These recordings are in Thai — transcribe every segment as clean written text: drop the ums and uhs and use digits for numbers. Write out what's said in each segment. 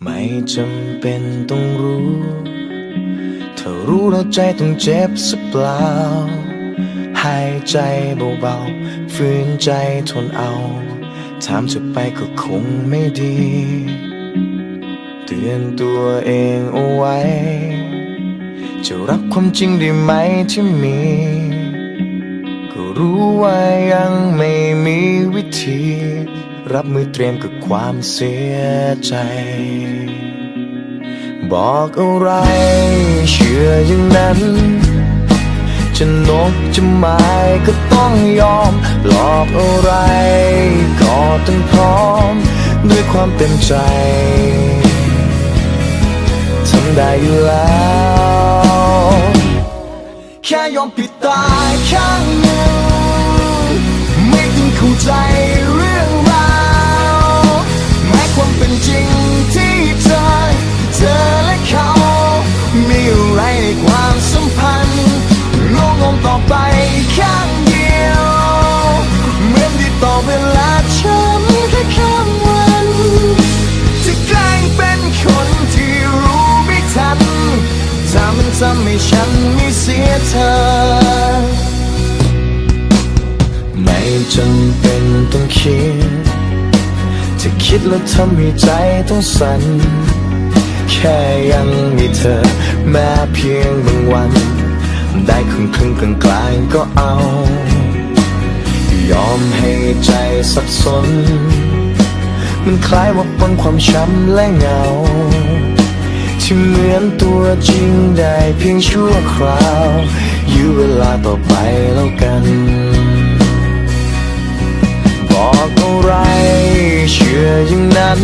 ไม่จำเป็นต้องรู้ถ้ารู้แล้วใจต้องเจ็บสักเปล่าหายใจเบาๆฝืนใจทนเอาถามจะไปก็คงไม่ดีเตือนตัวเองเอาไว้จะรับความจริงได้ไหมที่มีก็รู้ว่ายังไม่มีวิธีรับมือเตรียมกับความเสียใจบอกอะไรเชื่ออย่างนั้นจะนกจะหมายก็ต้องยอมหลอกอะไรก็ต้องพร้อมด้วยความเต็มใจทำได้อยู่แล้วแค่ยอมปิดตาข้างหนึ่งไม่ต้องเข้าใจเรื่องราวแม้ความเป็นจริงที่เธอและเขามีอะไรในความสัมพันธ์งงต่อไปข้างเดียวเหมือนที่ต่อเวลาฉันแค่ข้ามวันจะแกล้งเป็นคนที่รู้ไม่ทันถ้ามันทำให้ฉันไม่เสียเธอไม่จำเป็นต้องคิดจะคิดแล้วทำให้ใจต้องสั่นแค่ยังมีเธอแม้เพียงบางวันได้ครึ่งกลางก็เอายอมให้ใจสับสนมันคล้ายว่าปนความช้ำและเหงาที่เหมือนตัวจริงได้เพียงชั่วคราวยื้อเวลาต่อไปแล้วกันบอกอะไรเชื่ออย่างนั้น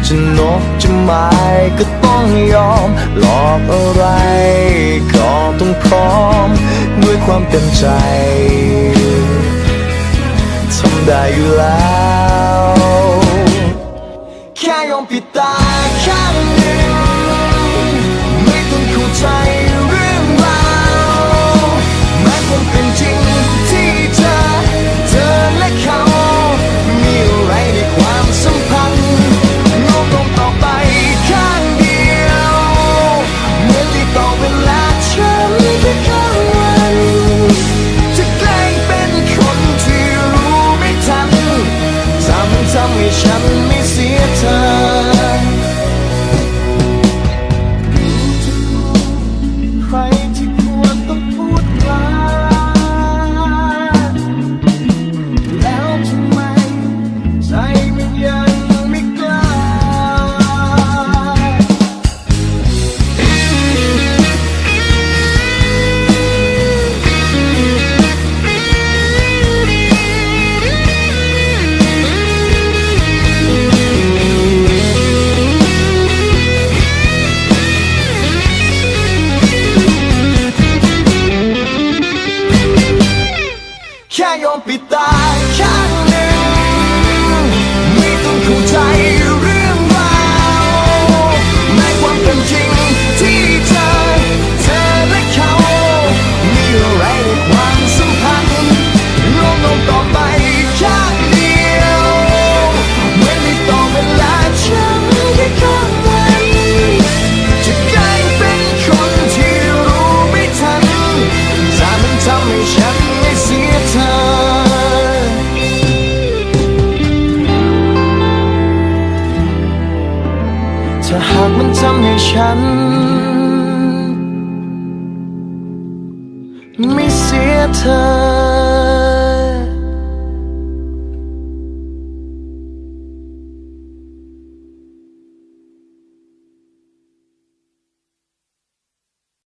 จะนกจะหมายก็ต้องยอมหลอกอะไรก็ต้องพร้อมด้วยความเต็มใจทำได้อยู่แล้วแค่ยอมปิดตาข้างหนึ่งไม่ต้องเข้าใจเรื่องราวแม้ความเป็นจริงที่เธอและเขามีอะไรในความสัมพันธ์ต่อไปข้างเดียวเหมือนที่ต่อเวลาฉันแค่ข้ามวันจะแกล้งเป็นคนที่รู้ไม่ทันถ้ามันทำให้ฉันไม่เสียเธอใครที่ควรต้องพูดลาแล้วทำไมใจมันยังไม่กล้าแค่ยอมปิดตาข้างหนึ่งไม่ต้องเข้าใจเรื่องราวในความเป็นจริงที่เธอและเขามีอะไรในความสัมพันธ์งงต่อไปข้างเดียวเหมือนในต่อเวลาฉันแค่ข้ามวันจะกลายเป็นคนที่รู้ไม่ทันถ้ามันทำให้ฉันไม่เสียเธอถ้าหากมันทำให้ฉันไม่เสียเธอ